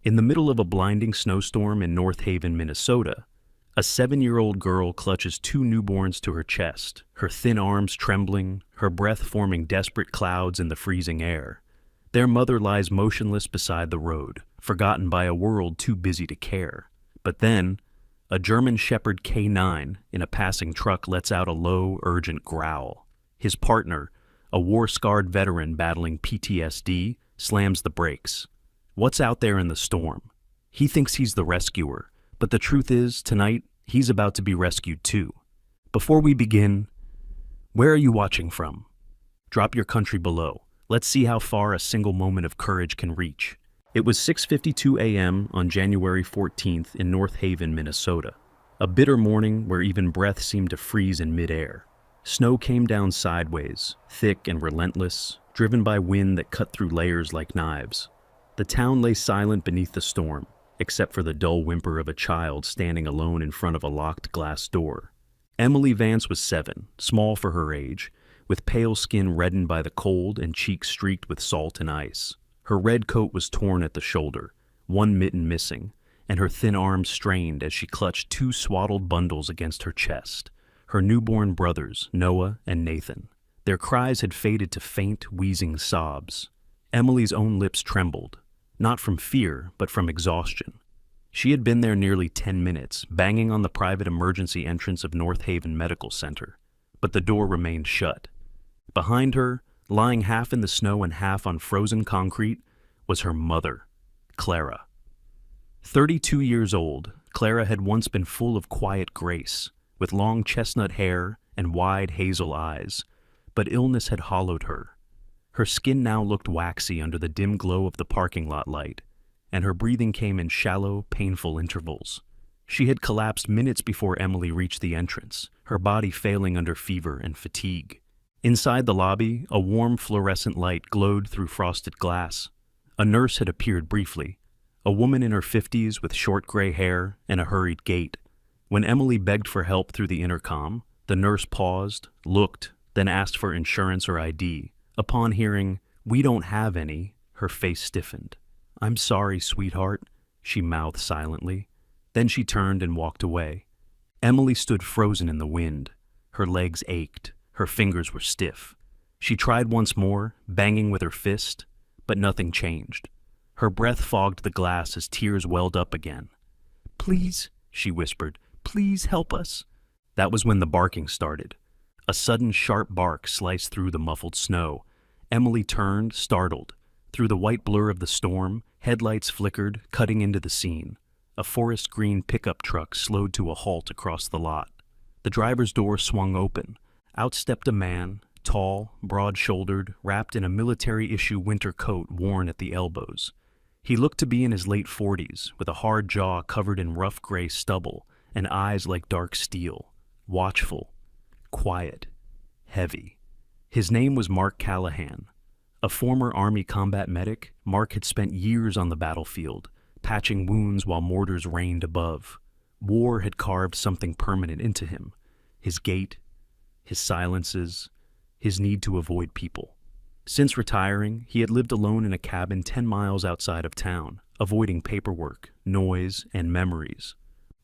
In the middle of a blinding snowstorm in North Haven, Minnesota, a 7-year-old girl clutches two newborns to her chest, her thin arms trembling, her breath forming desperate clouds in the freezing air. Their mother lies motionless beside the road, forgotten by a world too busy to care. But then, a German Shepherd K9 in a passing truck lets out a low, urgent growl. His partner, a war-scarred veteran battling PTSD, slams the brakes. What's out there in the storm? He thinks he's the rescuer, but the truth is, tonight, he's about to be rescued too. Before we begin, where are you watching from? Drop your country below. Let's see how far a single moment of courage can reach. It was 6:52 a.m. on January 14th in North Haven, Minnesota. A bitter morning where even breath seemed to freeze in midair. Snow came down sideways, thick and relentless, driven by wind that cut through layers like knives. The town lay silent beneath the storm, except for the dull whimper of a child standing alone in front of a locked glass door. Emily Vance was 7, small for her age, with pale skin reddened by the cold and cheeks streaked with salt and ice. Her red coat was torn at the shoulder, one mitten missing, and her thin arms strained as she clutched two swaddled bundles against her chest, her newborn brothers, Noah and Nathan. Their cries had faded to faint, wheezing sobs. Emily's own lips trembled, not from fear, but from exhaustion. She had been there nearly 10 minutes, banging on the private emergency entrance of North Haven Medical Center, but the door remained shut. Behind her, lying half in the snow and half on frozen concrete, was her mother, Clara. 32 years old, Clara had once been full of quiet grace, with long chestnut hair and wide hazel eyes, but illness had hollowed her. Her skin now looked waxy under the dim glow of the parking lot light, and her breathing came in shallow, painful intervals. She had collapsed minutes before Emily reached the entrance, her body failing under fever and fatigue. Inside the lobby, a warm fluorescent light glowed through frosted glass. A nurse had appeared briefly, a woman in her 50s with short gray hair and a hurried gait. When Emily begged for help through the intercom, the nurse paused, looked, then asked for insurance or ID. Upon hearing, "We don't have any," her face stiffened. "I'm sorry, sweetheart," she mouthed silently. Then she turned and walked away. Emily stood frozen in the wind. Her legs ached. Her fingers were stiff. She tried once more, banging with her fist, but nothing changed. Her breath fogged the glass as tears welled up again. "Please," she whispered, "please help us." That was when the barking started. A sudden sharp bark sliced through the muffled snow. Emily turned, startled. Through the white blur of the storm, headlights flickered, cutting into the scene. A forest green pickup truck slowed to a halt across the lot. The driver's door swung open. Out stepped a man, tall, broad-shouldered, wrapped in a military-issue winter coat worn at the elbows. He looked to be in his late 40s, with a hard jaw covered in rough gray stubble and eyes like dark steel, watchful, quiet, heavy. His name was Mark Callahan. A former Army combat medic, Mark had spent years on the battlefield, patching wounds while mortars rained above. War had carved something permanent into him. His gait, his silences, his need to avoid people. Since retiring, he had lived alone in a cabin 10 miles outside of town, avoiding paperwork, noise, and memories.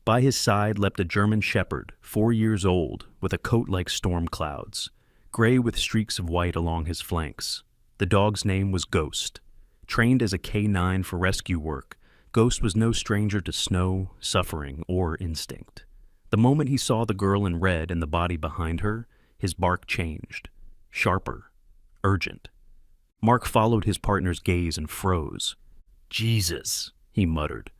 By his side leapt a German Shepherd, 4 years old, with a coat like storm clouds, gray with streaks of white along his flanks. The dog's name was Ghost. Trained as a K9 for rescue work, Ghost was no stranger to snow, suffering, or instinct. The moment he saw the girl in red and the body behind her, his bark changed. Sharper. Urgent. Mark followed his partner's gaze and froze. "Jesus," he muttered.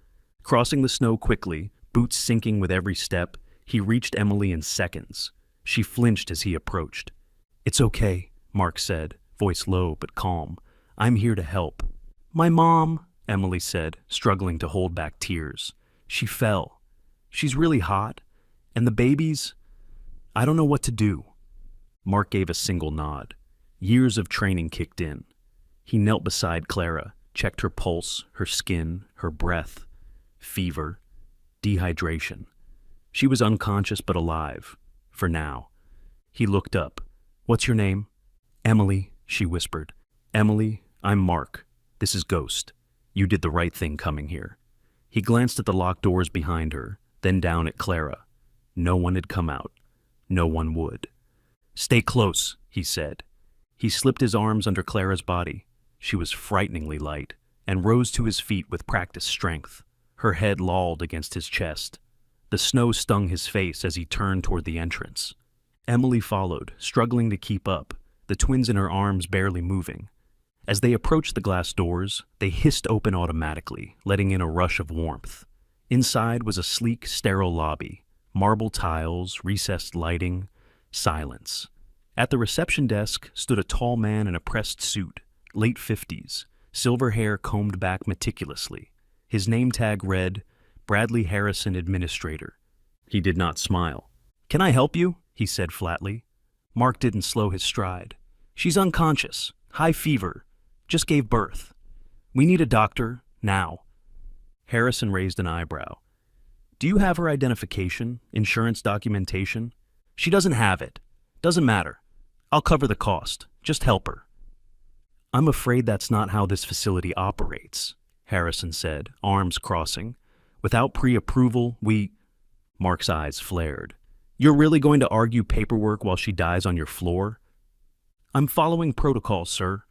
Crossing the snow quickly, boots sinking with every step, he reached Emily in seconds. She flinched as he approached. "It's okay," Mark said, voice low but calm. "I'm here to help." "My mom," Emily said, struggling to hold back tears. "She fell. She's really hot. And the babies, I don't know what to do." Mark gave a single nod. Years of training kicked in. He knelt beside Clara, checked her pulse, her skin, her breath. Fever. Dehydration. She was unconscious but alive. For now. He looked up. "What's your name?" "Emily," she whispered. "Emily, I'm Mark. This is Ghost. You did the right thing coming here." He glanced at the locked doors behind her, then down at Clara. No one had come out. No one would. "Stay close," he said. He slipped his arms under Clara's body. She was frighteningly light, and rose to his feet with practiced strength. Her head lolled against his chest. The snow stung his face as he turned toward the entrance. Emily followed, struggling to keep up, the twins in her arms barely moving. As they approached the glass doors, they hissed open automatically, letting in a rush of warmth. Inside was a sleek, sterile lobby, marble tiles, recessed lighting, silence. At the reception desk stood a tall man in a pressed suit, late 50s, silver hair combed back meticulously. His name tag read, Bradley Harrison, Administrator. He did not smile. "Can I help you?" he said flatly. Mark didn't slow his stride. "She's unconscious, high fever, just gave birth. We need a doctor, now." Harrison raised an eyebrow. "Do you have her identification, insurance documentation?" "She doesn't have it. Doesn't matter. I'll cover the cost. Just help her." "I'm afraid that's not how this facility operates," Harrison said, arms crossing. "Without pre-approval, we—" Mark's eyes flared. "You're really going to argue paperwork while she dies on your floor?" "I'm following protocol, sir."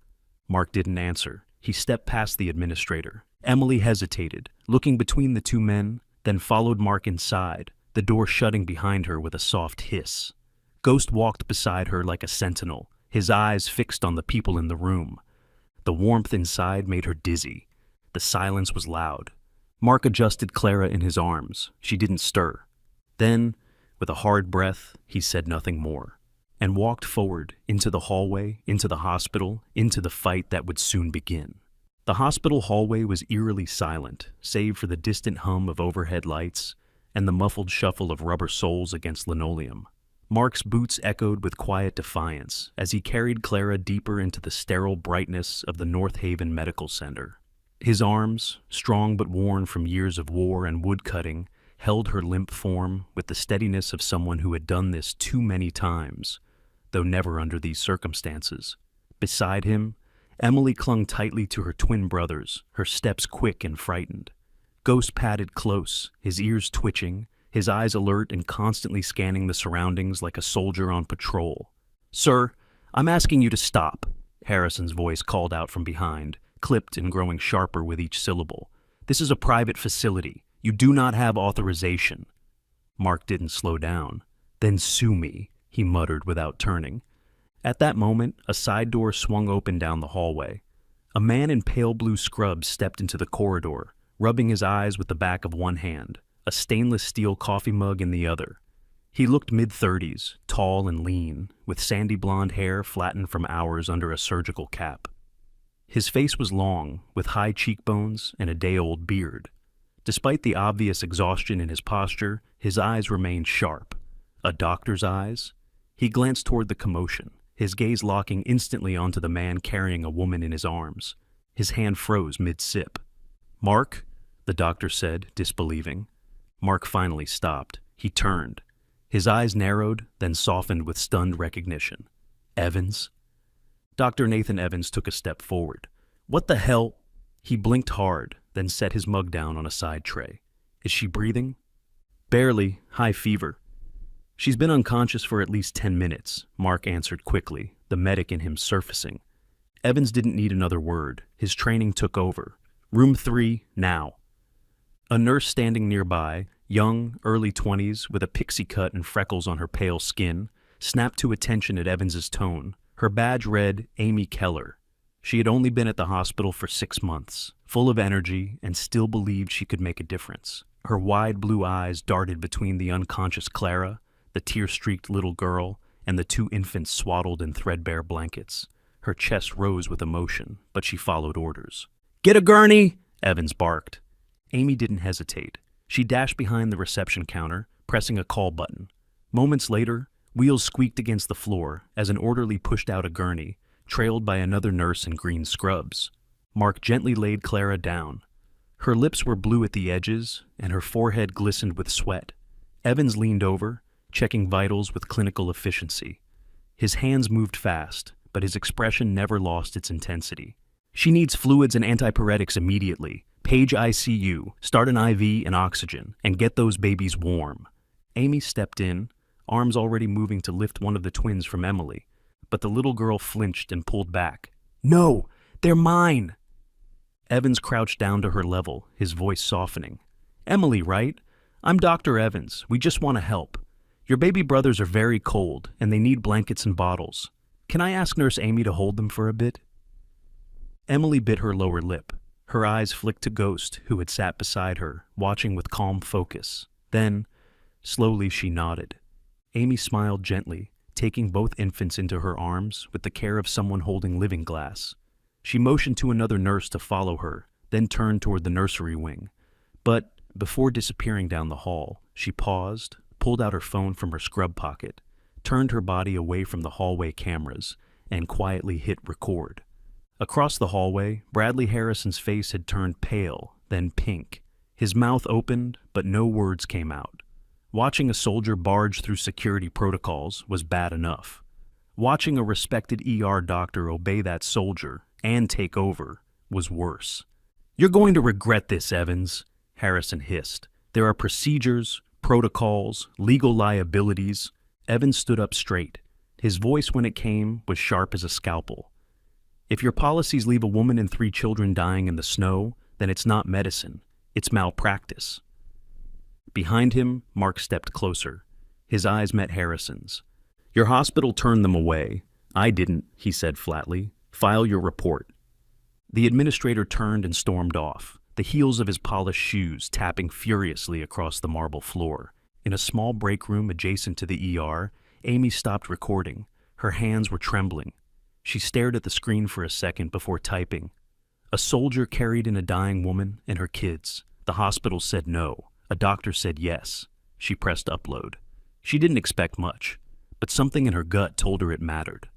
Mark didn't answer. He stepped past the administrator. Emily hesitated, looking between the two men, then followed Mark inside, the door shutting behind her with a soft hiss. Ghost walked beside her like a sentinel, his eyes fixed on the people in the room. The warmth inside made her dizzy. The silence was loud. Mark adjusted Clara in his arms. She didn't stir. Then, with a hard breath, he said nothing more, and walked forward into the hallway, into the hospital, into the fight that would soon begin. The hospital hallway was eerily silent, save for the distant hum of overhead lights and the muffled shuffle of rubber soles against linoleum. Mark's boots echoed with quiet defiance as he carried Clara deeper into the sterile brightness of the North Haven Medical Center. His arms, strong but worn from years of war and woodcutting, held her limp form with the steadiness of someone who had done this too many times, though never under these circumstances. Beside him, Emily clung tightly to her twin brothers, her steps quick and frightened. Ghost padded close, his ears twitching, his eyes alert and constantly scanning the surroundings like a soldier on patrol. "Sir, I'm asking you to stop," Harrison's voice called out from behind, clipped and growing sharper with each syllable. "This is a private facility. You do not have authorization." Mark didn't slow down. "Then sue me," he muttered without turning. At that moment, a side door swung open down the hallway. A man in pale blue scrubs stepped into the corridor, rubbing his eyes with the back of one hand, a stainless steel coffee mug in the other. He looked mid-30s, tall and lean, with sandy blonde hair flattened from hours under a surgical cap. His face was long, with high cheekbones and a day-old beard. Despite the obvious exhaustion in his posture, his eyes remained sharp. A doctor's eyes? He glanced toward the commotion, his gaze locking instantly onto the man carrying a woman in his arms. His hand froze mid-sip. "Mark?" the doctor said, disbelieving. Mark finally stopped. He turned. His eyes narrowed, then softened with stunned recognition. "Evans?" Dr. Nathan Evans took a step forward. "What the hell?" He blinked hard, then set his mug down on a side tray. "Is she breathing?" "Barely. High fever." "She's been unconscious for at least 10 minutes, Mark answered quickly, the medic in him surfacing. Evans didn't need another word. His training took over. "Room 3, now." A nurse standing nearby, young, early 20s, with a pixie cut and freckles on her pale skin, snapped to attention at Evans's tone. Her badge read Amy Keller. She had only been at the hospital for 6 months, full of energy, and still believed she could make a difference. Her wide blue eyes darted between the unconscious Clara, the tear-streaked little girl, and the 2 infants swaddled in threadbare blankets. Her chest rose with emotion, but she followed orders. "Get a gurney!" Evans barked. Amy didn't hesitate. She dashed behind the reception counter, pressing a call button. Moments later, wheels squeaked against the floor as an orderly pushed out a gurney, trailed by another nurse in green scrubs. Mark gently laid Clara down. Her lips were blue at the edges, and her forehead glistened with sweat. Evans leaned over, checking vitals with clinical efficiency. His hands moved fast, but his expression never lost its intensity. She needs fluids and antipyretics immediately. Page ICU, start an IV and oxygen, and get those babies warm. Amy stepped in, arms already moving to lift one of the twins from Emily, but the little girl flinched and pulled back. No, they're mine! Evans crouched down to her level, his voice softening. Emily, right? I'm Dr. Evans. We just want to help. Your baby brothers are very cold, and they need blankets and bottles. Can I ask Nurse Amy to hold them for a bit? Emily bit her lower lip. Her eyes flicked to Ghost, who had sat beside her, watching with calm focus. Then, slowly she nodded. Amy smiled gently, taking both infants into her arms with the care of someone holding living glass. She motioned to another nurse to follow her, then turned toward the nursery wing. But before disappearing down the hall, she paused, pulled out her phone from her scrub pocket, turned her body away from the hallway cameras, and quietly hit record. Across the hallway, Bradley Harrison's face had turned pale, then pink. His mouth opened, but no words came out. Watching a soldier barge through security protocols was bad enough. Watching a respected ER doctor obey that soldier and take over was worse. You're going to regret this, Evans, Harrison hissed. There are procedures, protocols, legal liabilities. Evans stood up straight. His voice, when it came, was sharp as a scalpel. If your policies leave a woman and 3 children dying in the snow, then it's not medicine. It's malpractice. Behind him, Mark stepped closer. His eyes met Harrison's. Your hospital turned them away. I didn't, he said flatly. File your report. The administrator turned and stormed off, the heels of his polished shoes tapping furiously across the marble floor. In a small break room adjacent to the ER, Amy stopped recording. Her hands were trembling. She stared at the screen for a second before typing. A soldier carried in a dying woman and her kids. The hospital said no. A doctor said yes. She pressed upload. She didn't expect much, but something in her gut told her it mattered.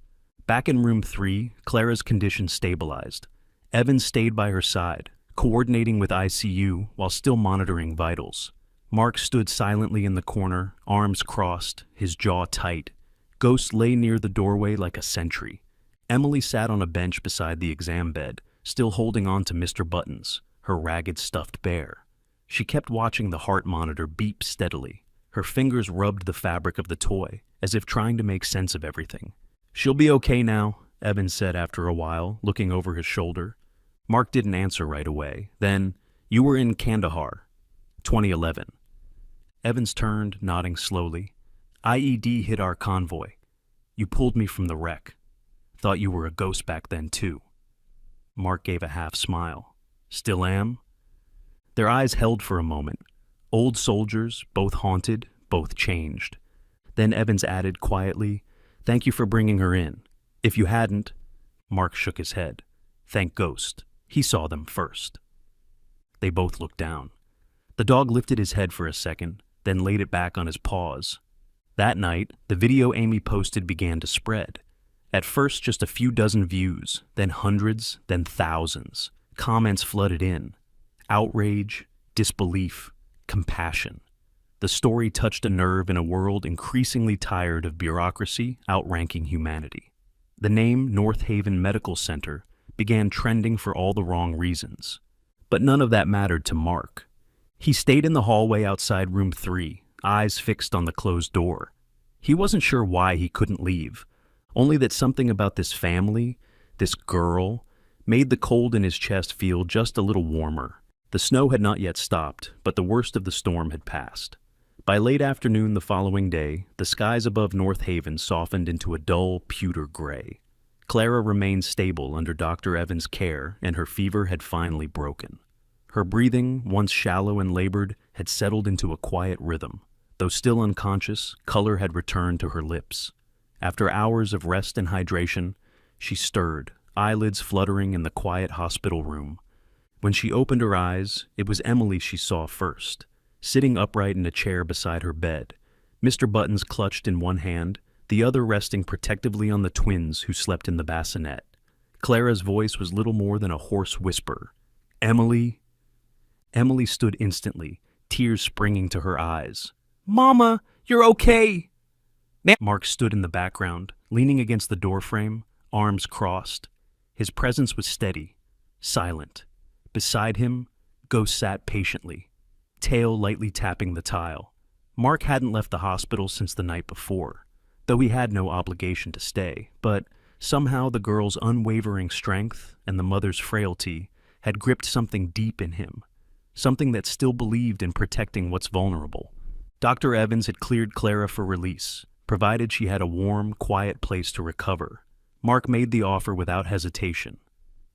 Back in room 3, Clara's condition stabilized. Evans stayed by her side, coordinating with ICU while still monitoring vitals. Mark stood silently in the corner, arms crossed, his jaw tight. Ghost lay near the doorway like a sentry. Emily sat on a bench beside the exam bed, still holding on to Mr. Buttons, her ragged stuffed bear. She kept watching the heart monitor beep steadily. Her fingers rubbed the fabric of the toy, as if trying to make sense of everything. She'll be okay now, Evans said after a while, looking over his shoulder. Mark didn't answer right away. Then, you were in Kandahar, 2011. Evans turned, nodding slowly. IED hit our convoy. You pulled me from the wreck. Thought you were a ghost back then, too. Mark gave a half smile. Still am? Their eyes held for a moment. Old soldiers, both haunted, both changed. Then Evans added quietly, Thank you for bringing her in. If you hadn't... Mark shook his head. Thank Ghost. He saw them first. They both looked down. The dog lifted his head for a second, then laid it back on his paws. That night, the video Amy posted began to spread. At first, just a few dozen views, then hundreds, then thousands. Comments flooded in. Outrage, disbelief, compassion. The story touched a nerve in a world increasingly tired of bureaucracy outranking humanity. The name North Haven Medical Center began trending for all the wrong reasons. But none of that mattered to Mark. He stayed in the hallway outside room 3, eyes fixed on the closed door. He wasn't sure why he couldn't leave, only that something about this family, this girl, made the cold in his chest feel just a little warmer. The snow had not yet stopped, but the worst of the storm had passed. By late afternoon the following day, the skies above North Haven softened into a dull, pewter gray. Clara remained stable under Dr. Evans' care, and her fever had finally broken. Her breathing, once shallow and labored, had settled into a quiet rhythm. Though still unconscious, color had returned to her lips. After hours of rest and hydration, she stirred, eyelids fluttering in the quiet hospital room. When she opened her eyes, it was Emily she saw first, sitting upright in a chair beside her bed, Mr. Buttons clutched in one hand, the other resting protectively on the twins who slept in the bassinet. Clara's voice was little more than a hoarse whisper. Emily? Emily stood instantly, tears springing to her eyes. Mama, you're okay! Mark stood in the background, leaning against the doorframe, arms crossed. His presence was steady, silent. Beside him, Ghost sat patiently, tail lightly tapping the tile. Mark hadn't left the hospital since the night before, though he had no obligation to stay, but somehow the girl's unwavering strength and the mother's frailty had gripped something deep in him, something that still believed in protecting what's vulnerable. Dr. Evans had cleared Clara for release, provided she had a warm, quiet place to recover. Mark made the offer without hesitation.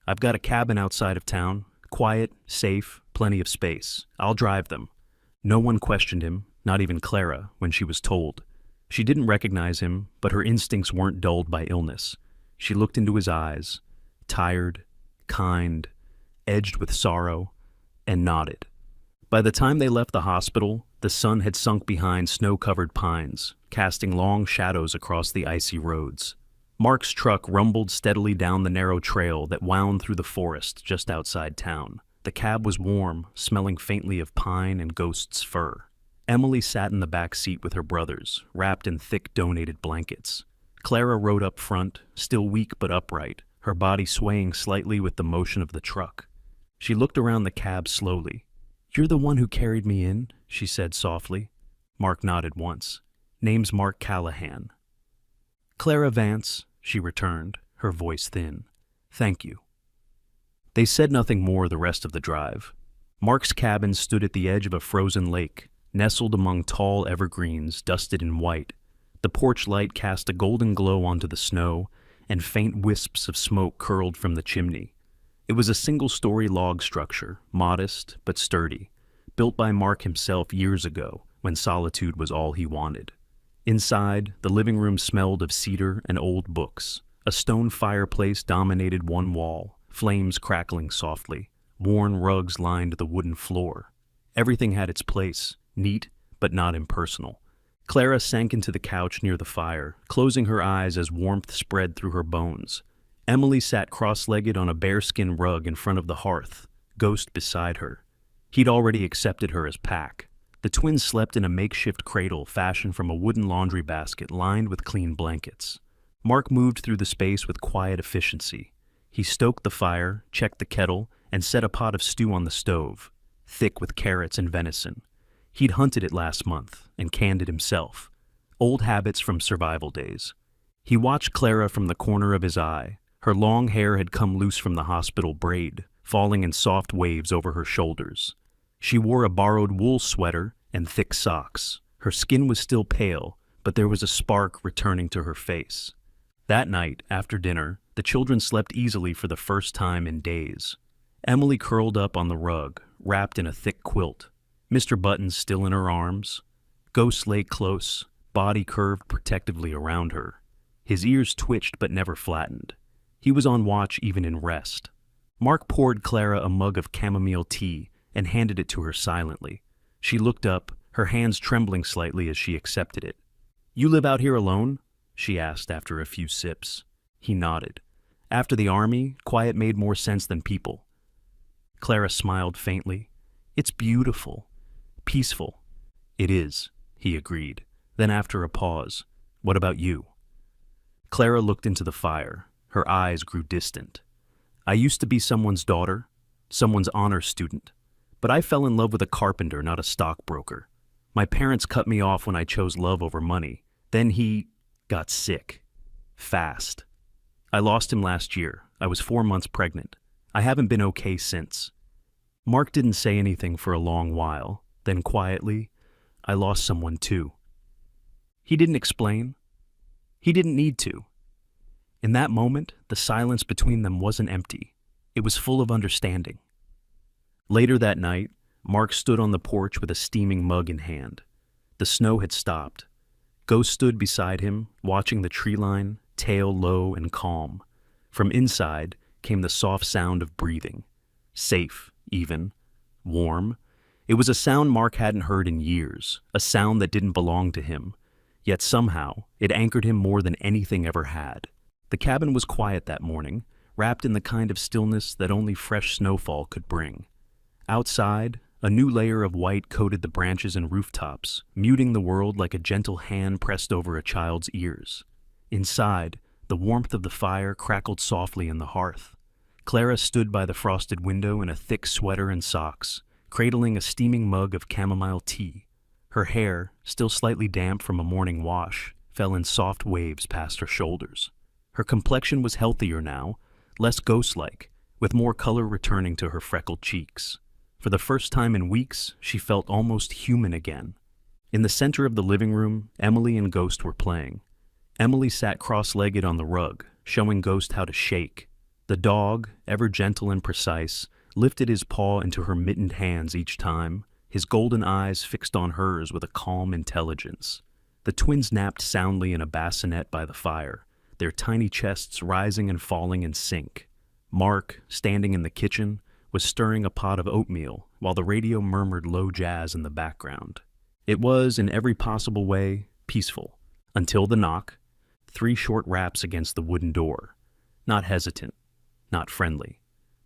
"I've got a cabin outside of town, quiet, safe, plenty of space. I'll drive them." No one questioned him, not even Clara, when she was told. She didn't recognize him, but her instincts weren't dulled by illness. She looked into his eyes, tired, kind, edged with sorrow, and nodded. By the time they left the hospital, the sun had sunk behind snow-covered pines, casting long shadows across the icy roads. Mark's truck rumbled steadily down the narrow trail that wound through the forest just outside town. The cab was warm, smelling faintly of pine and Ghost's fur. Emily sat in the back seat with her brothers, wrapped in thick donated blankets. Clara rode up front, still weak but upright, her body swaying slightly with the motion of the truck. She looked around the cab slowly. "You're the one who carried me in," she said softly. Mark nodded once. "Name's Mark Callahan." "Clara Vance," she returned, her voice thin. "Thank you." They said nothing more the rest of the drive. Mark's cabin stood at the edge of a frozen lake, nestled among tall evergreens dusted in white. The porch light cast a golden glow onto the snow, and faint wisps of smoke curled from the chimney. It was a single-story log structure, modest but sturdy, built by Mark himself years ago, when solitude was all he wanted. Inside, the living room smelled of cedar and old books. A stone fireplace dominated one wall, flames crackling softly. Worn rugs lined the wooden floor. Everything had its place, neat but not impersonal. Clara sank into the couch near the fire, closing her eyes as warmth spread through her bones. Emily sat cross-legged on a bearskin rug in front of the hearth, Ghost beside her. He'd already accepted her as pack. The twins slept in a makeshift cradle fashioned from a wooden laundry basket lined with clean blankets. Mark moved through the space with quiet efficiency. He stoked the fire, checked the kettle, and set a pot of stew on the stove, thick with carrots and venison. He'd hunted it last month and canned it himself. Old habits from survival days. He watched Clara from the corner of his eye. Her long hair had come loose from the hospital braid, falling in soft waves over her shoulders. She wore a borrowed wool sweater and thick socks. Her skin was still pale, but there was a spark returning to her face. That night, after dinner, the children slept easily for the first time in days. Emily curled up on the rug, wrapped in a thick quilt. Mr. Buttons still in her arms. Ghost lay close, body curved protectively around her. His ears twitched but never flattened. He was on watch even in rest. Mark poured Clara a mug of chamomile tea and handed it to her silently. She looked up, her hands trembling slightly as she accepted it. "You live out here alone?" she asked after a few sips. He nodded. After the army, quiet made more sense than people. Clara smiled faintly. "It's beautiful. Peaceful." "It is," he agreed. Then after a pause, "What about you?" Clara looked into the fire. Her eyes grew distant. "I used to be someone's daughter, someone's honor student, but I fell in love with a carpenter, not a stockbroker. My parents cut me off when I chose love over money. Then he got sick. Fast. I lost him last year. I was 4 months pregnant. I haven't been okay since." Mark didn't say anything for a long while. Then quietly, "I lost someone too." He didn't explain. He didn't need to. In that moment, the silence between them wasn't empty. It was full of understanding. Later that night, Mark stood on the porch with a steaming mug in hand. The snow had stopped. Ghost stood beside him, watching the tree line, tail low and calm. From inside came the soft sound of breathing. Safe, even. Warm. It was a sound Mark hadn't heard in years, a sound that didn't belong to him. Yet somehow, it anchored him more than anything ever had. The cabin was quiet that morning, wrapped in the kind of stillness that only fresh snowfall could bring. Outside, a new layer of white coated the branches and rooftops, muting the world like a gentle hand pressed over a child's ears. Inside, the warmth of the fire crackled softly in the hearth. Clara stood by the frosted window in a thick sweater and socks, cradling a steaming mug of chamomile tea. Her hair, still slightly damp from a morning wash, fell in soft waves past her shoulders. Her complexion was healthier now, less ghost-like, with more color returning to her freckled cheeks. For the first time in weeks, she felt almost human again. In the center of the living room, Emily and Ghost were playing. Emily sat cross-legged on the rug, showing Ghost how to shake. The dog, ever gentle and precise, lifted his paw into her mittened hands each time, his golden eyes fixed on hers with a calm intelligence. The twins napped soundly in a bassinet by the fire, their tiny chests rising and falling in sync. Mark, standing in the kitchen, was stirring a pot of oatmeal while the radio murmured low jazz in the background. It was, in every possible way, peaceful, until the knock, 3 short raps against the wooden door. Not hesitant, not friendly.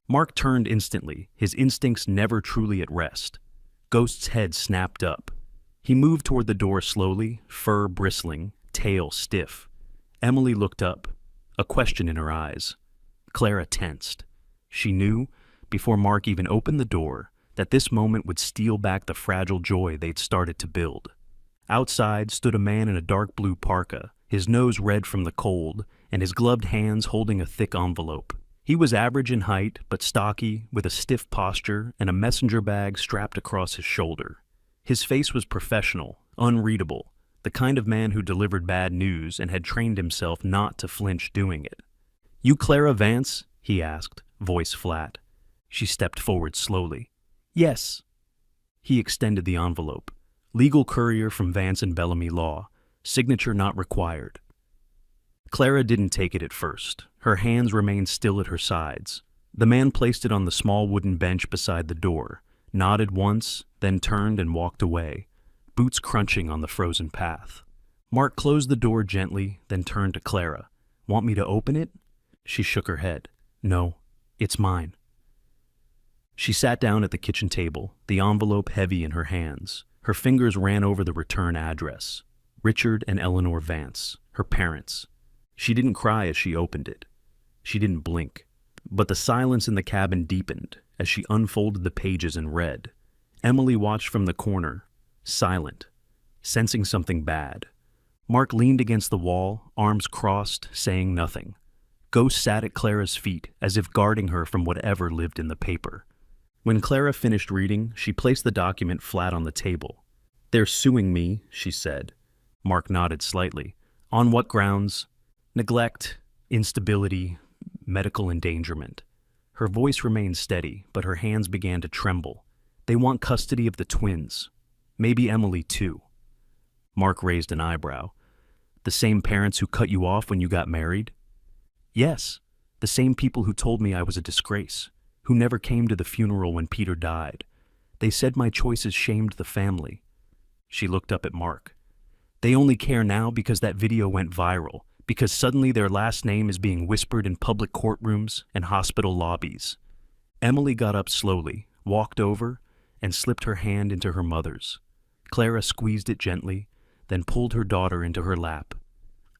Mark turned instantly, his instincts never truly at rest. Ghost's head snapped up. He moved toward the door slowly, fur bristling, tail stiff. Emily looked up, a question in her eyes. Clara tensed. She knew, before Mark even opened the door, that this moment would steal back the fragile joy they'd started to build. Outside stood a man in a dark blue parka, his nose red from the cold, and his gloved hands holding a thick envelope. He was average in height, but stocky, with a stiff posture and a messenger bag strapped across his shoulder. His face was professional, unreadable, the kind of man who delivered bad news and had trained himself not to flinch doing it. "You Clara Vance?" he asked, voice flat. She stepped forward slowly. "Yes." He extended the envelope. Legal courier from Vance and Bellamy Law. Signature not required. Clara didn't take it at first. Her hands remained still at her sides. The man placed it on the small wooden bench beside the door, nodded once, then turned and walked away, boots crunching on the frozen path. Mark closed the door gently, then turned to Clara. "Want me to open it?" She shook her head. "No, it's mine." She sat down at the kitchen table, the envelope heavy in her hands. Her fingers ran over the return address. Richard and Eleanor Vance, her parents. She didn't cry as she opened it. She didn't blink. But the silence in the cabin deepened as she unfolded the pages and read. Emily watched from the corner, silent, sensing something bad. Mark leaned against the wall, arms crossed, saying nothing. Ghost sat at Clara's feet, as if guarding her from whatever lived in the paper. When Clara finished reading, she placed the document flat on the table. "They're suing me," she said. Mark nodded slightly. "On what grounds?" "Neglect, instability, medical endangerment." Her voice remained steady, but her hands began to tremble. "They want custody of the twins. Maybe Emily, too." Mark raised an eyebrow. "The same parents who cut you off when you got married?" "Yes, the same people who told me I was a disgrace, who never came to the funeral when Peter died. They said my choices shamed the family." She looked up at Mark. "They only care now because that video went viral, because suddenly their last name is being whispered in public courtrooms and hospital lobbies." Emily got up slowly, walked over, and slipped her hand into her mother's. Clara squeezed it gently, then pulled her daughter into her lap.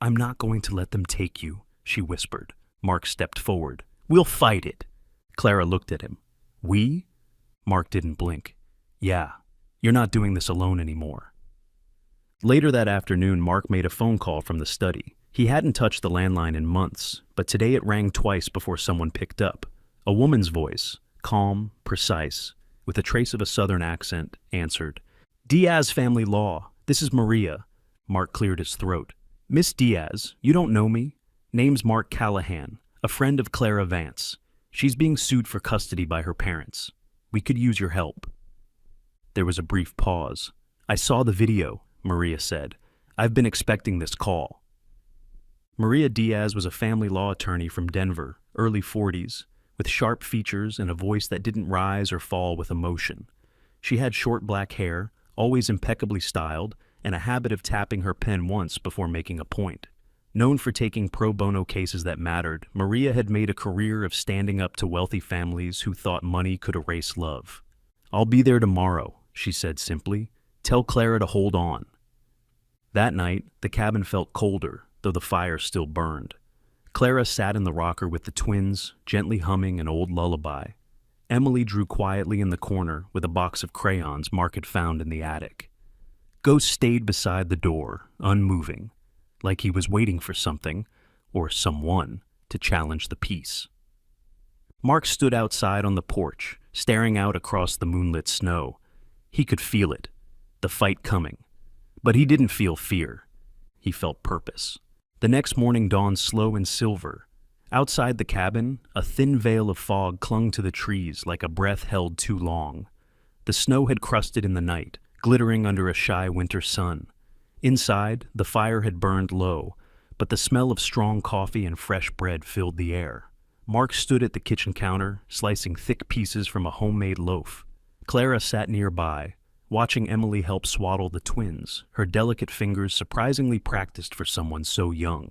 "I'm not going to let them take you," she whispered. Mark stepped forward. "We'll fight it." Clara looked at him. "We?" Mark didn't blink. "Yeah, you're not doing this alone anymore." Later that afternoon, Mark made a phone call from the study. He hadn't touched the landline in months, but today it rang twice before someone picked up. A woman's voice, calm, precise, with a trace of a southern accent, answered. "Diaz Family Law. This is Maria." Mark cleared his throat. "Miss Diaz, you don't know me? Name's Mark Callahan, a friend of Clara Vance. She's being sued for custody by her parents. We could use your help." There was a brief pause. "I saw the video," Maria said. "I've been expecting this call." Maria Diaz was a family law attorney from Denver, early 40s, with sharp features and a voice that didn't rise or fall with emotion. She had short black hair, always impeccably styled, and a habit of tapping her pen once before making a point. Known for taking pro bono cases that mattered, Maria had made a career of standing up to wealthy families who thought money could erase love. "I'll be there tomorrow," she said simply. "Tell Clara to hold on." That night, the cabin felt colder, though the fire still burned. Clara sat in the rocker with the twins, gently humming an old lullaby. Emily drew quietly in the corner with a box of crayons Mark had found in the attic. Ghost stayed beside the door, unmoving, like he was waiting for something, or someone, to challenge the peace. Mark stood outside on the porch, staring out across the moonlit snow. He could feel it, the fight coming. But he didn't feel fear. He felt purpose. The next morning dawned slow and silver. Outside the cabin, a thin veil of fog clung to the trees like a breath held too long. The snow had crusted in the night, glittering under a shy winter sun. Inside, the fire had burned low, but the smell of strong coffee and fresh bread filled the air. Mark stood at the kitchen counter, slicing thick pieces from a homemade loaf. Clara sat nearby, watching Emily help swaddle the twins, her delicate fingers surprisingly practiced for someone so young.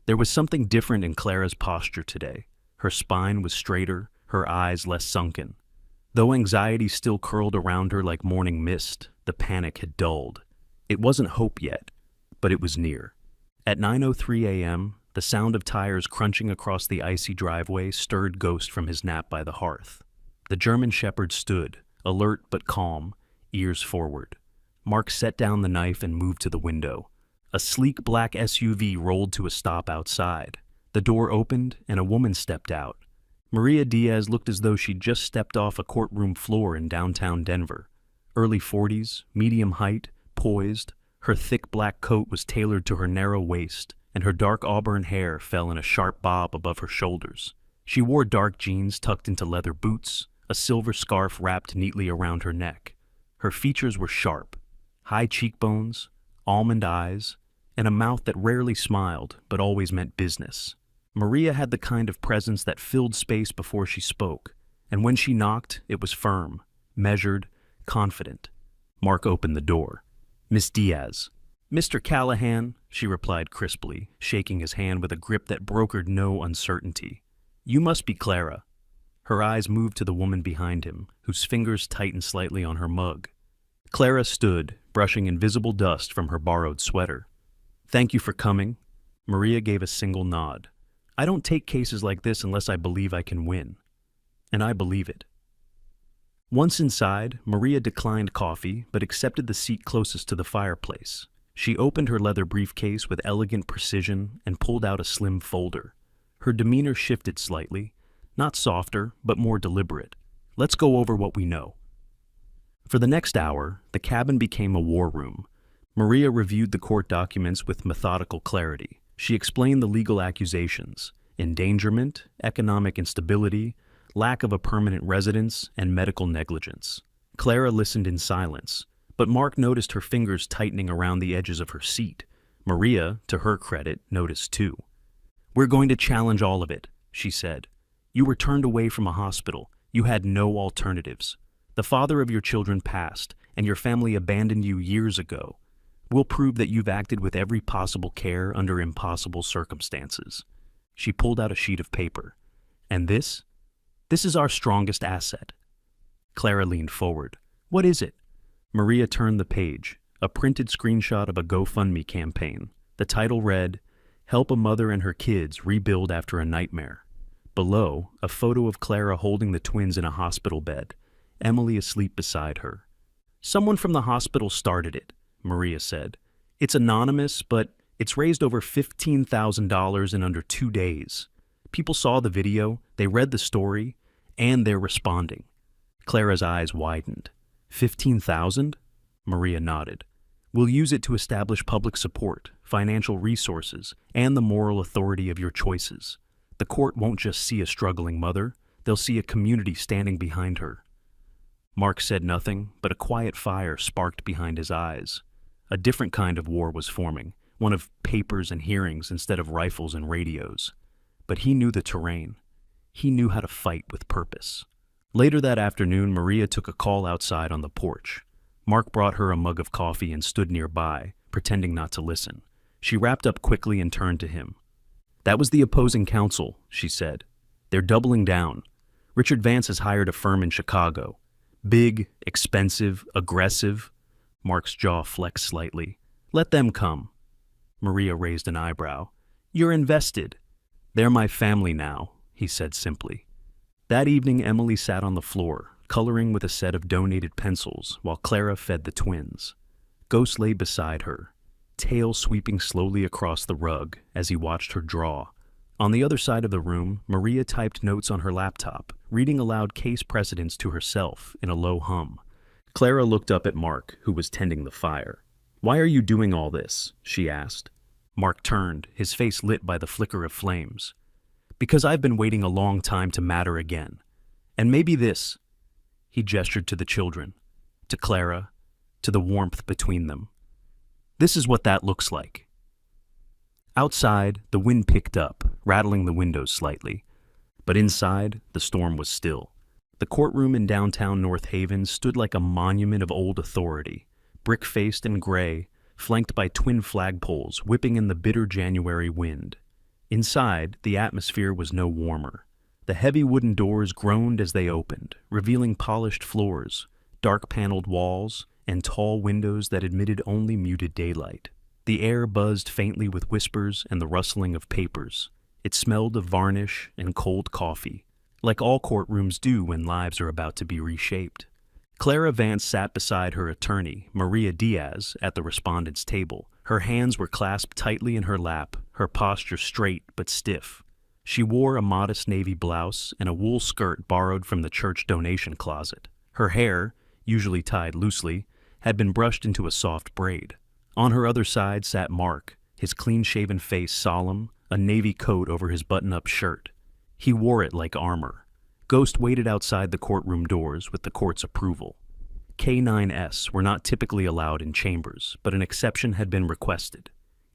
There was something different in Clara's posture today. Her spine was straighter, her eyes less sunken. Though anxiety still curled around her like morning mist, the panic had dulled. It wasn't hope yet, but it was near. At 9:03 a.m., the sound of tires crunching across the icy driveway stirred Ghost from his nap by the hearth. The German shepherd stood, alert but calm, ears forward. Mark set down the knife and moved to the window. A sleek black SUV rolled to a stop outside. The door opened and a woman stepped out. Maria Diaz looked as though she'd just stepped off a courtroom floor in downtown Denver. Early 40s, medium height, poised, her thick black coat was tailored to her narrow waist, and her dark auburn hair fell in a sharp bob above her shoulders. She wore dark jeans tucked into leather boots, a silver scarf wrapped neatly around her neck. Her features were sharp, high cheekbones, almond eyes, and a mouth that rarely smiled but always meant business. Maria had the kind of presence that filled space before she spoke, and when she knocked, it was firm, measured, confident. Mark opened the door. "Miss Diaz." "Mr. Callahan," she replied crisply, shaking his hand with a grip that brokered no uncertainty. "You must be Clara." Her eyes moved to the woman behind him, whose fingers tightened slightly on her mug. Clara stood, brushing invisible dust from her borrowed sweater. "Thank you for coming." Maria gave a single nod. "I don't take cases like this unless I believe I can win." And I believe it. Once inside, Maria declined coffee but accepted the seat closest to the fireplace. She opened her leather briefcase with elegant precision and pulled out a slim folder. Her demeanor shifted slightly, not softer, but more deliberate. "Let's go over what we know." For the next hour, the cabin became a war room. Maria reviewed the court documents with methodical clarity. She explained the legal accusations: endangerment, economic instability, lack of a permanent residence, and medical negligence. Clara listened in silence, but Mark noticed her fingers tightening around the edges of her seat. Maria, to her credit, noticed too. "We're going to challenge all of it," she said. "You were turned away from a hospital. You had no alternatives. The father of your children passed, and your family abandoned you years ago. We'll prove that you've acted with every possible care under impossible circumstances." She pulled out a sheet of paper. "And this? This is our strongest asset." Clara leaned forward. "What is it?" Maria turned the page, a printed screenshot of a GoFundMe campaign. The title read, "Help a mother and her kids rebuild after a nightmare." Below, a photo of Clara holding the twins in a hospital bed, Emily asleep beside her. "Someone from the hospital started it," Maria said. "It's anonymous, but it's raised over $15,000 in under 2 days. People saw the video, they read the story, and they're responding." Clara's eyes widened. 15,000? Maria nodded. "We'll use it to establish public support, financial resources, and the moral authority of your choices. The court won't just see a struggling mother, they'll see a community standing behind her." Mark said nothing, but a quiet fire sparked behind his eyes. A different kind of war was forming, one of papers and hearings instead of rifles and radios. But he knew the terrain. He knew how to fight with purpose. Later that afternoon, Maria took a call outside on the porch. Mark brought her a mug of coffee and stood nearby, pretending not to listen. She wrapped up quickly and turned to him. "That was the opposing counsel," she said. "They're doubling down. Richard Vance has hired a firm in Chicago. Big, expensive, aggressive." Mark's jaw flexed slightly. "Let them come." Maria raised an eyebrow. "You're invested." "They're my family now," he said simply. That evening, Emily sat on the floor, coloring with a set of donated pencils while Clara fed the twins. Ghost lay beside her, tail sweeping slowly across the rug as he watched her draw. On the other side of the room, Maria typed notes on her laptop, reading aloud case precedents to herself in a low hum. Clara looked up at Mark, who was tending the fire. "Why are you doing all this?" she asked. Mark turned, his face lit by the flicker of flames. "Because I've been waiting a long time to matter again. And maybe this." He gestured to the children, to Clara, to the warmth between them. "This is what that looks like." Outside, the wind picked up, rattling the windows slightly. But inside, the storm was still. The courtroom in downtown North Haven stood like a monument of old authority, brick-faced and gray, flanked by twin flagpoles whipping in the bitter January wind. Inside, the atmosphere was no warmer. The heavy wooden doors groaned as they opened, revealing polished floors, dark-paneled walls, and tall windows that admitted only muted daylight. The air buzzed faintly with whispers and the rustling of papers. It smelled of varnish and cold coffee, like all courtrooms do when lives are about to be reshaped. Clara Vance sat beside her attorney, Maria Diaz, at the respondent's table. Her hands were clasped tightly in her lap, her posture straight but stiff. She wore a modest navy blouse and a wool skirt borrowed from the church donation closet. Her hair, usually tied loosely, had been brushed into a soft braid. On her other side sat Mark, his clean-shaven face solemn, a navy coat over his button-up shirt. He wore it like armor. Ghost waited outside the courtroom doors with the court's approval. K9S were not typically allowed in chambers, but an exception had been requested.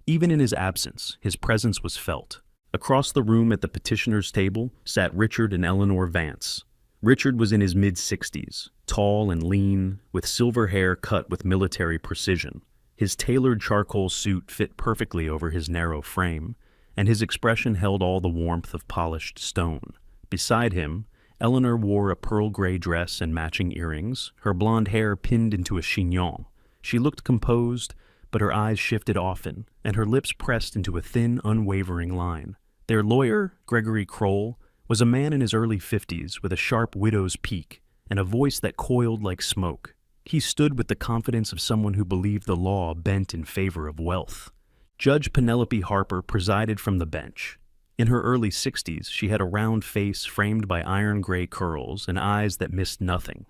Even in his absence, his presence was felt. Across the room at the petitioner's table sat Richard and Eleanor Vance. Richard was in his mid-60s, tall and lean, with silver hair cut with military precision. His tailored charcoal suit fit perfectly over his narrow frame, and his expression held all the warmth of polished stone. Beside him, Eleanor wore a pearl gray dress and matching earrings, her blonde hair pinned into a chignon. She looked composed, but her eyes shifted often, and her lips pressed into a thin, unwavering line. Their lawyer, Gregory Kroll, was a man in his early 50s with a sharp widow's peak and a voice that coiled like smoke. He stood with the confidence of someone who believed the law bent in favor of wealth. Judge Penelope Harper presided from the bench. In her early 60s, she had a round face framed by iron gray curls and eyes that missed nothing.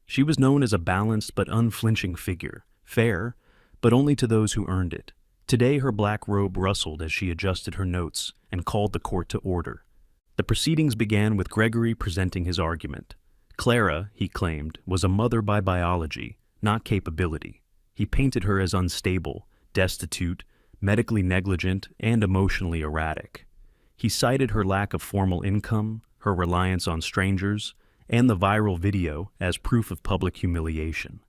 She was known as a balanced but unflinching figure, fair, but only to those who earned it. Today her black robe rustled as she adjusted her notes and called the court to order. The proceedings began with Gregory presenting his argument. Clara, he claimed, was a mother by biology, not capability. He painted her as unstable, destitute, medically negligent, and emotionally erratic. He cited her lack of formal income, her reliance on strangers, and the viral video as proof of public humiliation.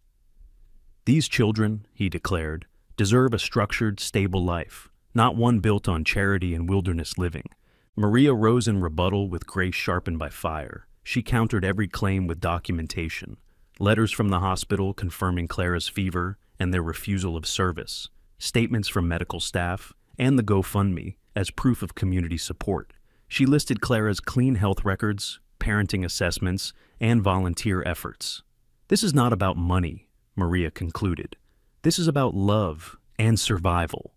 These children, he declared, deserve a structured, stable life, not one built on charity and wilderness living. Maria rose in rebuttal with grace sharpened by fire. She countered every claim with documentation, letters from the hospital confirming Clara's fever and their refusal of service, statements from medical staff, and the GoFundMe as proof of community support. She listed Clara's clean health records, parenting assessments, and volunteer efforts. "This is not about money," Maria concluded. "This is about love and survival,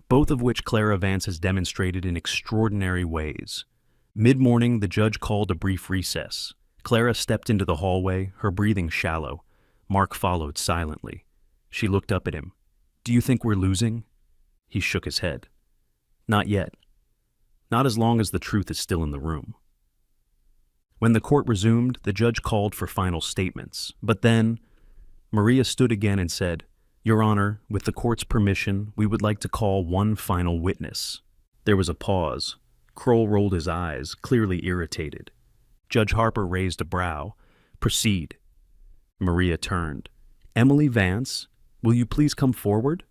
both of which Clara Vance has demonstrated in extraordinary ways." Mid-morning, the judge called a brief recess. Clara stepped into the hallway, her breathing shallow. Mark followed silently. She looked up at him. "Do you think we're losing?" He shook his head. "Not yet. Not as long as the truth is still in the room." When the court resumed, the judge called for final statements. But then, Maria stood again and said, "Your Honor, with the court's permission, we would like to call one final witness." There was a pause. Kroll rolled his eyes, clearly irritated. Judge Harper raised a brow. "Proceed." Maria turned. "Emily Vance, will you please come forward?"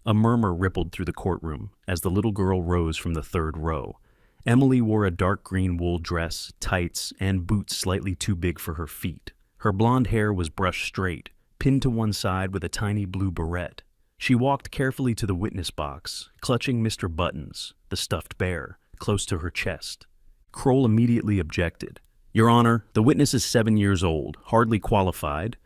A murmur rippled through the courtroom as the little girl rose from the third row. Emily wore a dark green wool dress, tights, and boots slightly too big for her feet. Her blonde hair was brushed straight, pinned to one side with a tiny blue beret. She walked carefully to the witness box, clutching Mr. Buttons, the stuffed bear, close to her chest. Kroll immediately objected. "Your Honor, the witness is 7 years old, hardly qualified."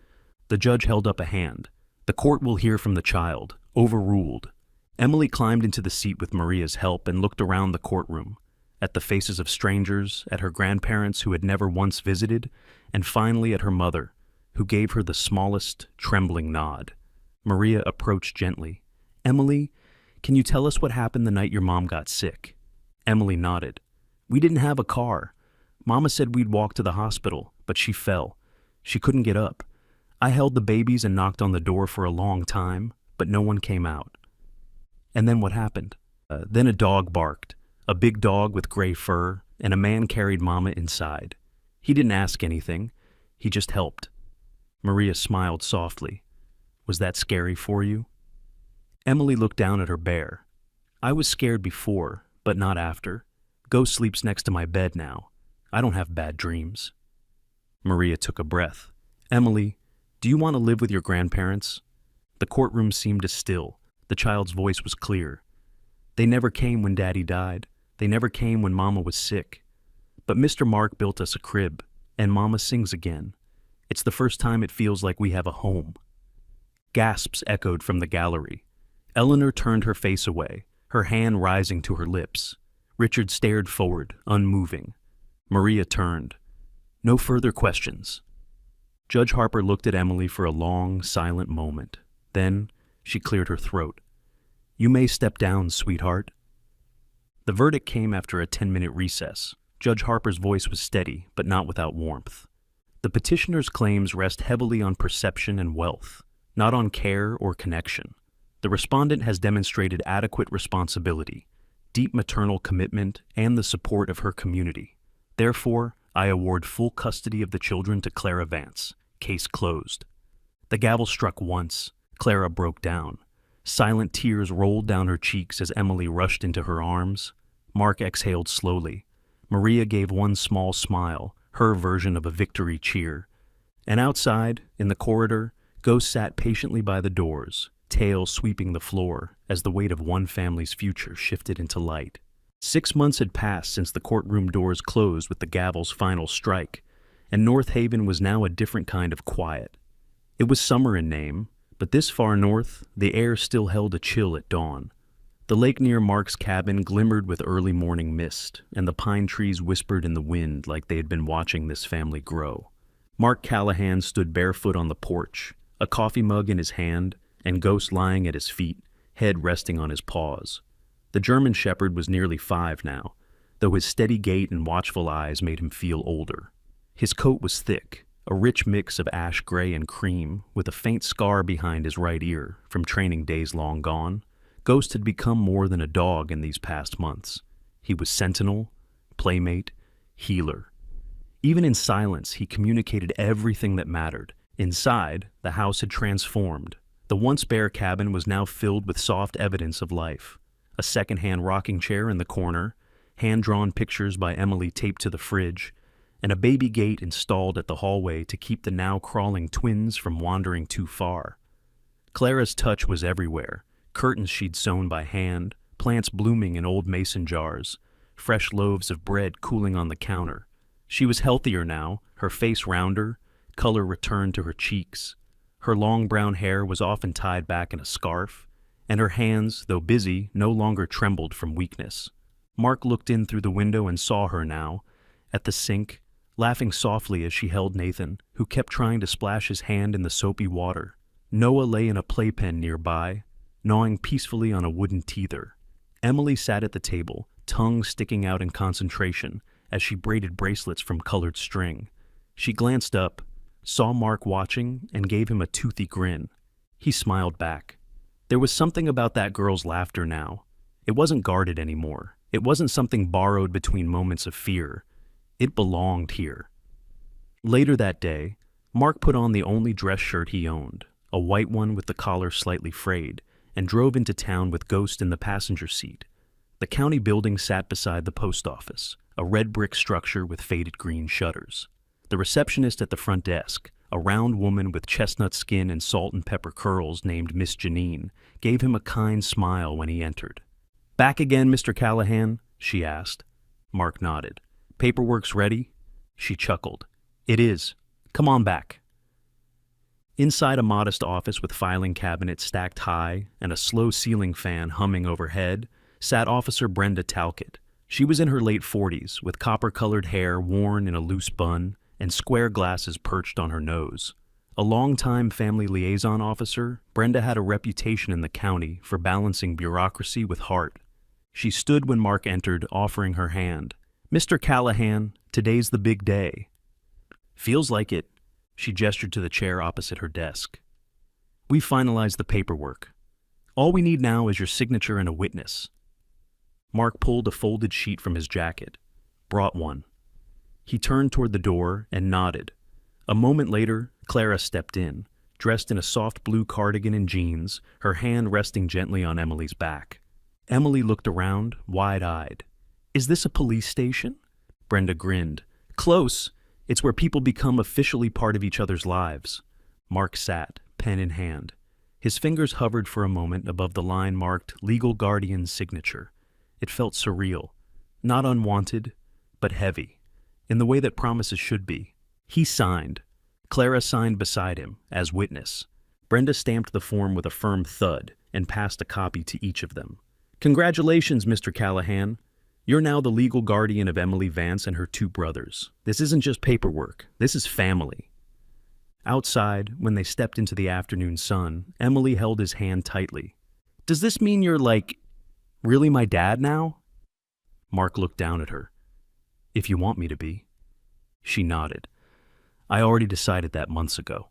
The judge held up a hand. "The court will hear from the child." Overruled. Emily climbed into the seat with Maria's help and looked around the courtroom, at the faces of strangers, at her grandparents who had never once visited, and finally at her mother, who gave her the smallest, trembling nod. Maria approached gently. "Emily, can you tell us what happened the night your mom got sick?" Emily nodded. "We didn't have a car. Mama said we'd walk to the hospital, but she fell. She couldn't get up. I held the babies and knocked on the door for a long time, but no one came out." "And then what happened?" Then a dog barked, a big dog with gray fur, and a man carried Mama inside. He didn't ask anything. He just helped." Maria smiled softly. "Was that scary for you?" Emily looked down at her bear. "I was scared before, but not after. Ghost sleeps next to my bed now. I don't have bad dreams." Maria took a breath. "Emily, do you want to live with your grandparents?" The courtroom seemed as still. The child's voice was clear. "They never came when Daddy died. They never came when Mama was sick. But Mr. Mark built us a crib, and Mama sings again. It's the first time it feels like we have a home." Gasps echoed from the gallery. Eleanor turned her face away, her hand rising to her lips. Richard stared forward, unmoving. Maria turned. "No further questions." Judge Harper looked at Emily for a long, silent moment. Then she cleared her throat. "You may step down, sweetheart." The verdict came after a 10-minute recess. Judge Harper's voice was steady, but not without warmth. "The petitioner's claims rest heavily on perception and wealth, not on care or connection. The respondent has demonstrated adequate responsibility, deep maternal commitment, and the support of her community. Therefore, I award full custody of the children to Clara Vance. Case closed." The gavel struck once. Clara broke down. Silent tears rolled down her cheeks as Emily rushed into her arms. Mark exhaled slowly. Maria gave one small smile, her version of a victory cheer. And outside, in the corridor, Ghost sat patiently by the doors, tail sweeping the floor as the weight of one family's future shifted into light. 6 months had passed since the courtroom doors closed with the gavel's final strike, and North Haven was now a different kind of quiet. It was summer in name, but this far north, the air still held a chill at dawn. The lake near Mark's cabin glimmered with early morning mist, and the pine trees whispered in the wind like they had been watching this family grow. Mark Callahan stood barefoot on the porch, a coffee mug in his hand, and Ghost lying at his feet, head resting on his paws. The German shepherd was nearly 5 now, though his steady gait and watchful eyes made him feel older. His coat was thick, a rich mix of ash gray and cream, with a faint scar behind his right ear from training days long gone. Ghost had become more than a dog in these past months. He was sentinel, playmate, healer. Even in silence, he communicated everything that mattered. Inside, the house had transformed. The once bare cabin was now filled with soft evidence of life. A second-hand rocking chair in the corner, hand-drawn pictures by Emily taped to the fridge, and a baby gate installed at the hallway to keep the now crawling twins from wandering too far. Clara's touch was everywhere, curtains she'd sewn by hand, plants blooming in old mason jars, fresh loaves of bread cooling on the counter. She was healthier now, her face rounder, color returned to her cheeks. Her long brown hair was often tied back in a scarf, and her hands, though busy, no longer trembled from weakness. Mark looked in through the window and saw her now, at the sink, laughing softly as she held Nathan, who kept trying to splash his hand in the soapy water. Noah lay in a playpen nearby, gnawing peacefully on a wooden teether. Emily sat at the table, tongue sticking out in concentration as she braided bracelets from colored string. She glanced up, saw Mark watching, and gave him a toothy grin. He smiled back. There was something about that girl's laughter now. It wasn't guarded anymore. It wasn't something borrowed between moments of fear. It belonged here. Later that day, Mark put on the only dress shirt he owned, a white one with the collar slightly frayed, and drove into town with Ghost in the passenger seat. The county building sat beside the post office, a red brick structure with faded green shutters. The receptionist at the front desk, a round woman with chestnut skin and salt and pepper curls named Miss Janine, gave him a kind smile when he entered. "Back again, Mr. Callahan?" she asked. Mark nodded. "Paperwork's ready?" She chuckled. "It is. Come on back." Inside a modest office with filing cabinets stacked high and a slow ceiling fan humming overhead sat Officer Brenda Talcott. She was in her late 40s, with copper-colored hair worn in a loose bun and square glasses perched on her nose. A long-time family liaison officer, Brenda had a reputation in the county for balancing bureaucracy with heart. She stood when Mark entered, offering her hand. "Mr. Callahan, today's the big day." "Feels like it." She gestured to the chair opposite her desk. "We finalized the paperwork. All we need now is your signature and a witness." Mark pulled a folded sheet from his jacket. Brought one. He turned toward the door and nodded. A moment later, Clara stepped in, dressed in a soft blue cardigan and jeans, her hand resting gently on Emily's back. Emily looked around, wide-eyed. "Is this a police station?" Brenda grinned. "Close. It's where people become officially part of each other's lives." Mark sat, pen in hand. His fingers hovered for a moment above the line marked "Legal Guardian's Signature." It felt surreal. Not unwanted, but heavy, in the way that promises should be. He signed. Clara signed beside him, as witness. Brenda stamped the form with a firm thud and passed a copy to each of them. "Congratulations, Mr. Callahan. You're now the legal guardian of Emily Vance and her two brothers. This isn't just paperwork. This is family." Outside, when they stepped into the afternoon sun, Emily held his hand tightly. "Does this mean you're, really my dad now?" Mark looked down at her. "If you want me to be." She nodded. "I already decided that months ago."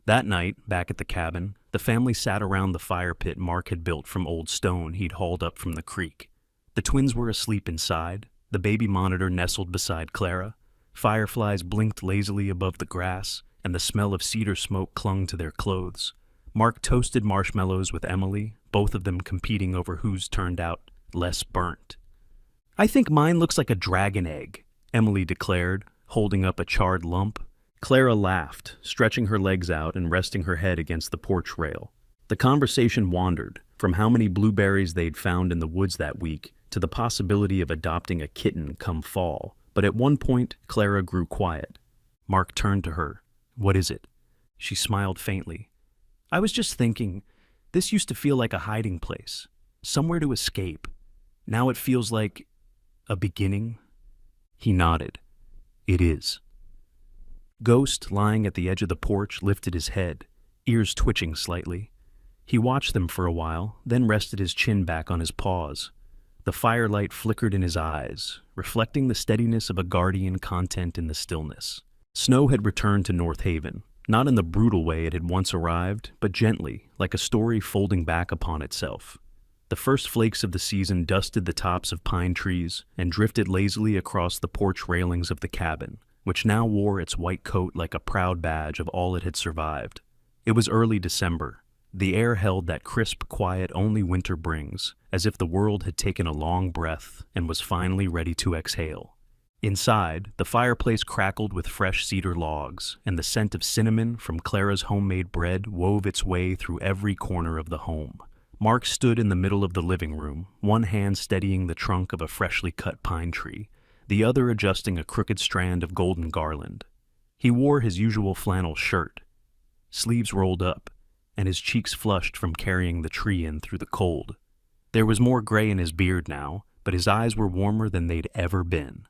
That night, back at the cabin, the family sat around the fire pit Mark had built from old stone he'd hauled up from the creek. The twins were asleep inside, the baby monitor nestled beside Clara, fireflies blinked lazily above the grass, and the smell of cedar smoke clung to their clothes. Mark toasted marshmallows with Emily, both of them competing over whose turned out less burnt. "I think mine looks like a dragon egg," Emily declared, holding up a charred lump. Clara laughed, stretching her legs out and resting her head against the porch rail. The conversation wandered, from how many blueberries they'd found in the woods that week to the possibility of adopting a kitten come fall, but at one point, Clara grew quiet. Mark turned to her. "What is it?" She smiled faintly. "I was just thinking, this used to feel like a hiding place, somewhere to escape. Now it feels like a beginning." He nodded. "It is." Ghost, lying at the edge of the porch, lifted his head, ears twitching slightly. He watched them for a while, then rested his chin back on his paws. The firelight flickered in his eyes, reflecting the steadiness of a guardian content in the stillness. Snow had returned to North Haven, not in the brutal way it had once arrived, but gently, like a story folding back upon itself. The first flakes of the season dusted the tops of pine trees and drifted lazily across the porch railings of the cabin, which now wore its white coat like a proud badge of all it had survived. It was early December. The air held that crisp quiet only winter brings, as if the world had taken a long breath and was finally ready to exhale. Inside, the fireplace crackled with fresh cedar logs, and the scent of cinnamon from Clara's homemade bread wove its way through every corner of the home. Mark stood in the middle of the living room, one hand steadying the trunk of a freshly cut pine tree, the other adjusting a crooked strand of golden garland. He wore his usual flannel shirt, sleeves rolled up, and his cheeks flushed from carrying the tree in through the cold. There was more gray in his beard now, but his eyes were warmer than they'd ever been.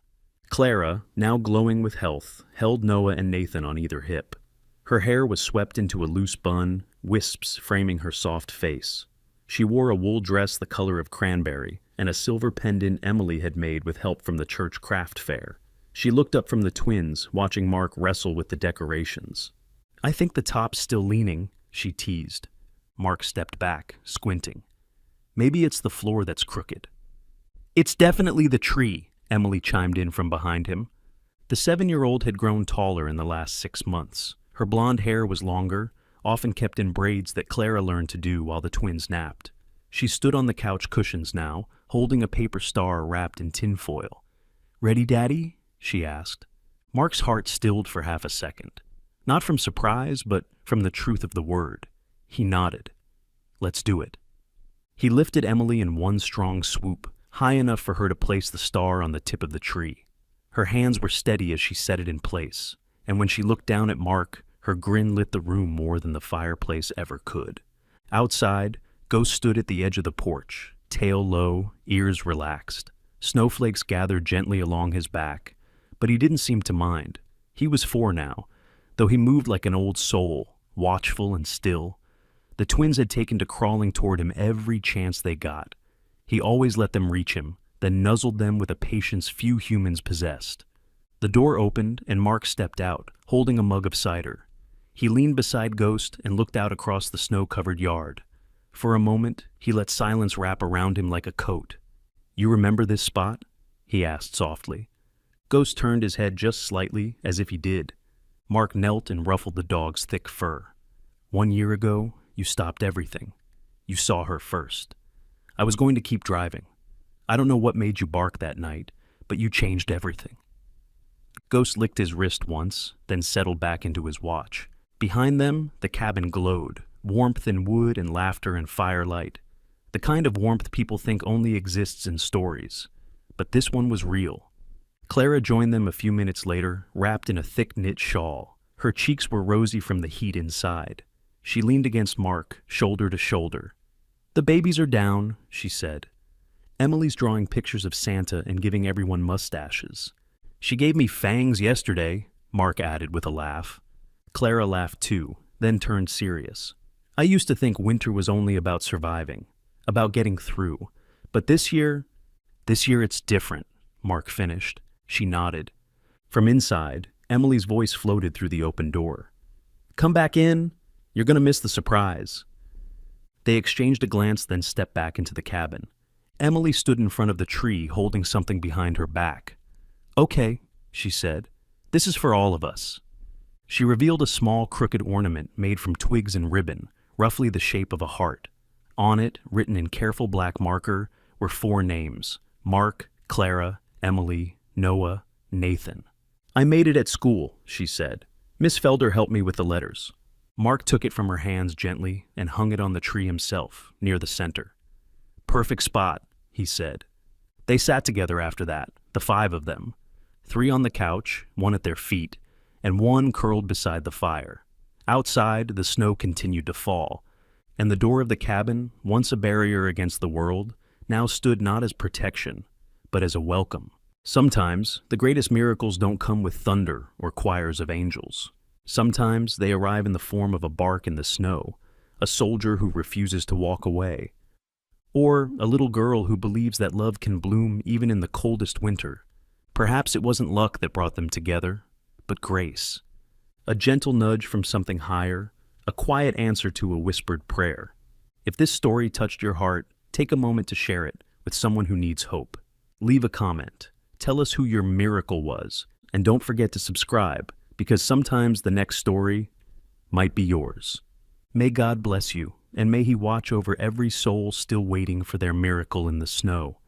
Clara, now glowing with health, held Noah and Nathan on either hip. Her hair was swept into a loose bun, wisps framing her soft face. She wore a wool dress the color of cranberry, and a silver pendant Emily had made with help from the church craft fair. She looked up from the twins, watching Mark wrestle with the decorations. "I think the top's still leaning," she teased. Mark stepped back, squinting. "Maybe it's the floor that's crooked." "It's definitely the tree," Emily chimed in from behind him. The 7-year-old had grown taller in the last 6 months. Her blonde hair was longer, often kept in braids that Clara learned to do while the twins napped. She stood on the couch cushions now, holding a paper star wrapped in tinfoil. "Ready, Daddy?" she asked. Mark's heart stilled for half a second. Not from surprise, but from the truth of the word. He nodded. "Let's do it." He lifted Emily in one strong swoop, high enough for her to place the star on the tip of the tree. Her hands were steady as she set it in place, and when she looked down at Mark, her grin lit the room more than the fireplace ever could. Outside, Ghost stood at the edge of the porch, tail low, ears relaxed. Snowflakes gathered gently along his back, but he didn't seem to mind. He was 4 now, though he moved like an old soul, watchful and still. The twins had taken to crawling toward him every chance they got. He always let them reach him, then nuzzled them with a patience few humans possessed. The door opened, and Mark stepped out, holding a mug of cider. He leaned beside Ghost and looked out across the snow-covered yard. For a moment, he let silence wrap around him like a coat. "You remember this spot?" he asked softly. Ghost turned his head just slightly, as if he did. Mark knelt and ruffled the dog's thick fur. "1 year ago, you stopped everything. You saw her first. I was going to keep driving. I don't know what made you bark that night, but you changed everything." Ghost licked his wrist once, then settled back into his watch. Behind them, the cabin glowed, warmth and wood and laughter and firelight. The kind of warmth people think only exists in stories. But this one was real. Clara joined them a few minutes later, wrapped in a thick knit shawl. Her cheeks were rosy from the heat inside. She leaned against Mark, shoulder to shoulder. "The babies are down," she said. "Emily's drawing pictures of Santa and giving everyone mustaches. She gave me fangs yesterday," Mark added with a laugh. Clara laughed too, then turned serious. "I used to think winter was only about surviving, about getting through. But this year it's different," Mark finished. She nodded. From inside, Emily's voice floated through the open door. "Come back in. You're going to miss the surprise." They exchanged a glance, then stepped back into the cabin. Emily stood in front of the tree, holding something behind her back. "Okay," she said. "This is for all of us." She revealed a small crooked ornament made from twigs and ribbon, roughly the shape of a heart. On it, written in careful black marker, were 4 names: Mark, Clara, Emily, Noah, Nathan. "I made it at school," she said. "Miss Felder helped me with the letters." Mark took it from her hands gently and hung it on the tree himself, near the center. "Perfect spot," he said. They sat together after that, the 5 of them. 3 on the couch, 1 at their feet, and 1 curled beside the fire. Outside, the snow continued to fall, and the door of the cabin, once a barrier against the world, now stood not as protection, but as a welcome. Sometimes, the greatest miracles don't come with thunder or choirs of angels. Sometimes they arrive in the form of a bark in the snow, a soldier who refuses to walk away, or a little girl who believes that love can bloom even in the coldest winter. Perhaps it wasn't luck that brought them together, but grace. A gentle nudge from something higher, a quiet answer to a whispered prayer. If this story touched your heart, take a moment to share it with someone who needs hope. Leave a comment. Tell us who your miracle was, and don't forget to subscribe, because sometimes the next story might be yours. May God bless you, and may He watch over every soul still waiting for their miracle in the snow.